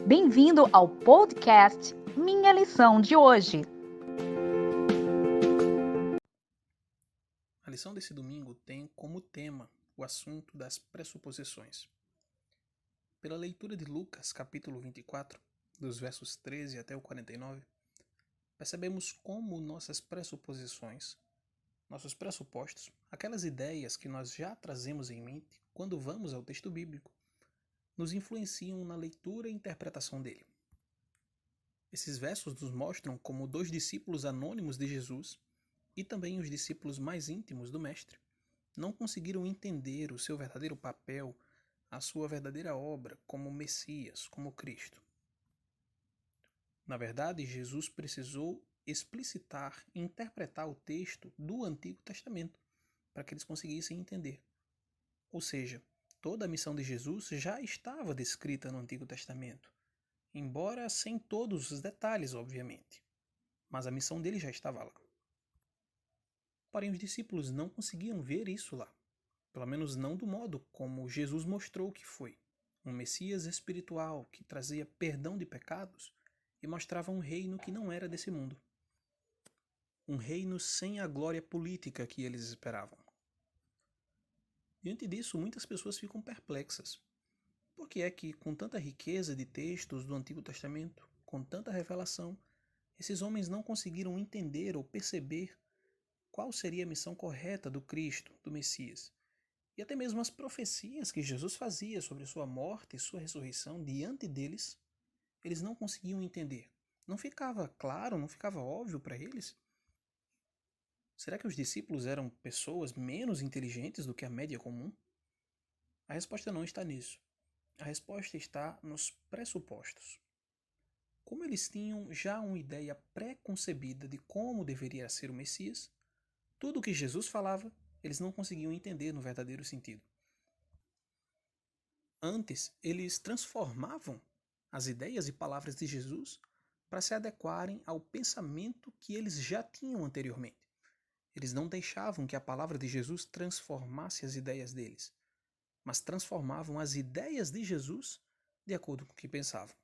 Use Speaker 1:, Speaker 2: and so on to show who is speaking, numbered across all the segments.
Speaker 1: Bem-vindo ao podcast Minha Lição de Hoje.
Speaker 2: A lição desse domingo tem como tema o assunto das pressuposições. Pela leitura de Lucas, capítulo 24, dos versos 13 até o 49, percebemos como nossas pressuposições, nossos pressupostos, aquelas ideias que nós já trazemos em mente quando vamos ao texto bíblico, nos influenciam na leitura e interpretação dele. Esses versos nos mostram como dois discípulos anônimos de Jesus e também os discípulos mais íntimos do Mestre não conseguiram entender o seu verdadeiro papel, a sua verdadeira obra como Messias, como Cristo. Na verdade, Jesus precisou explicitar e interpretar o texto do Antigo Testamento para que eles conseguissem entender. Ou seja, toda a missão de Jesus já estava descrita no Antigo Testamento, embora sem todos os detalhes, obviamente. Mas a missão dele já estava lá. Porém, os discípulos não conseguiam ver isso lá. Pelo menos não do modo como Jesus mostrou que foi. Um Messias espiritual que trazia perdão de pecados e mostrava um reino que não era desse mundo. Um reino sem a glória política que eles esperavam. Diante disso, muitas pessoas ficam perplexas. Por que é que, com tanta riqueza de textos do Antigo Testamento, com tanta revelação, esses homens não conseguiram entender ou perceber qual seria a missão correta do Cristo, do Messias? E até mesmo as profecias que Jesus fazia sobre sua morte e sua ressurreição diante deles, eles não conseguiam entender. Não ficava claro, não ficava óbvio para eles? Será que os discípulos eram pessoas menos inteligentes do que a média comum? A resposta não está nisso. A resposta está nos pressupostos. Como eles tinham já uma ideia pré-concebida de como deveria ser o Messias, tudo o que Jesus falava, eles não conseguiam entender no verdadeiro sentido. Antes, eles transformavam as ideias e palavras de Jesus para se adequarem ao pensamento que eles já tinham anteriormente. Eles não deixavam que a palavra de Jesus transformasse as ideias deles, mas transformavam as ideias de Jesus de acordo com o que pensavam.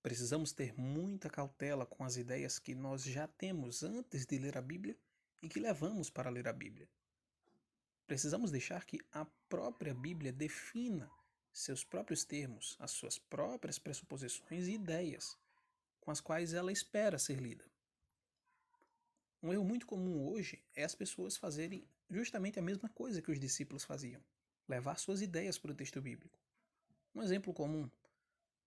Speaker 2: Precisamos ter muita cautela com as ideias que nós já temos antes de ler a Bíblia e que levamos para ler a Bíblia. Precisamos deixar que a própria Bíblia defina seus próprios termos, as suas próprias pressuposições e ideias com as quais ela espera ser lida. Um erro muito comum hoje é as pessoas fazerem justamente a mesma coisa que os discípulos faziam, levar suas ideias para o texto bíblico. Um exemplo comum: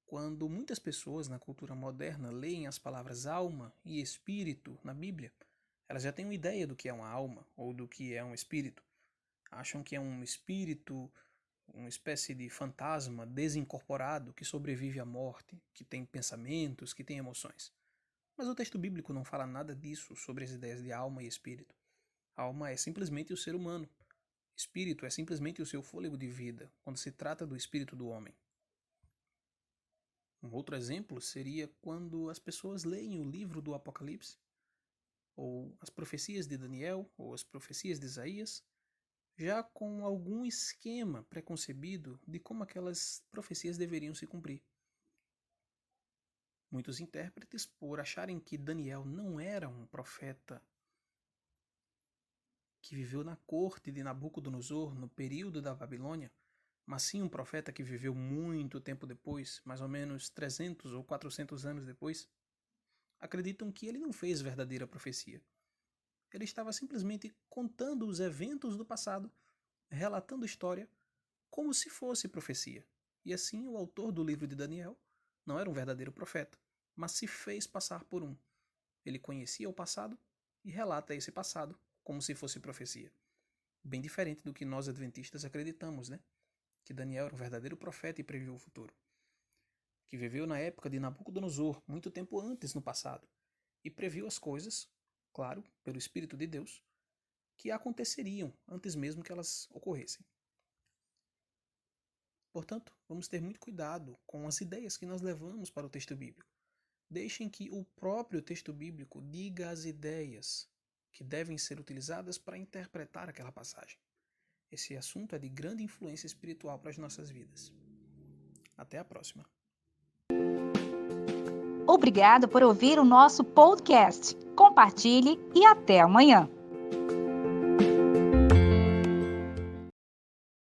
Speaker 2: quando muitas pessoas na cultura moderna leem as palavras alma e espírito na Bíblia, elas já têm uma ideia do que é uma alma ou do que é um espírito. Acham que é um espírito, uma espécie de fantasma desincorporado que sobrevive à morte, que tem pensamentos, que tem emoções. Mas o texto bíblico não fala nada disso sobre as ideias de alma e espírito. Alma é simplesmente o ser humano. Espírito é simplesmente o seu fôlego de vida, quando se trata do espírito do homem. Um outro exemplo seria quando as pessoas leem o livro do Apocalipse, ou as profecias de Daniel, ou as profecias de Isaías, já com algum esquema preconcebido de como aquelas profecias deveriam se cumprir. Muitos intérpretes, por acharem que Daniel não era um profeta que viveu na corte de Nabucodonosor no período da Babilônia, mas sim um profeta que viveu muito tempo depois, mais ou menos 300 ou 400 anos depois, acreditam que ele não fez verdadeira profecia. Ele estava simplesmente contando os eventos do passado, relatando a história como se fosse profecia. E assim o autor do livro de Daniel não era um verdadeiro profeta, mas se fez passar por um. Ele conhecia o passado e relata esse passado como se fosse profecia. Bem diferente do que nós adventistas acreditamos, né? Que Daniel era um verdadeiro profeta e previu o futuro. Que viveu na época de Nabucodonosor, muito tempo antes no passado, e previu as coisas, claro, pelo Espírito de Deus, que aconteceriam antes mesmo que elas ocorressem. Portanto, vamos ter muito cuidado com as ideias que nós levamos para o texto bíblico. Deixem que o próprio texto bíblico diga as ideias que devem ser utilizadas para interpretar aquela passagem. Esse assunto é de grande influência espiritual para as nossas vidas. Até a próxima.
Speaker 1: Obrigado por ouvir o nosso podcast. Compartilhe e até amanhã.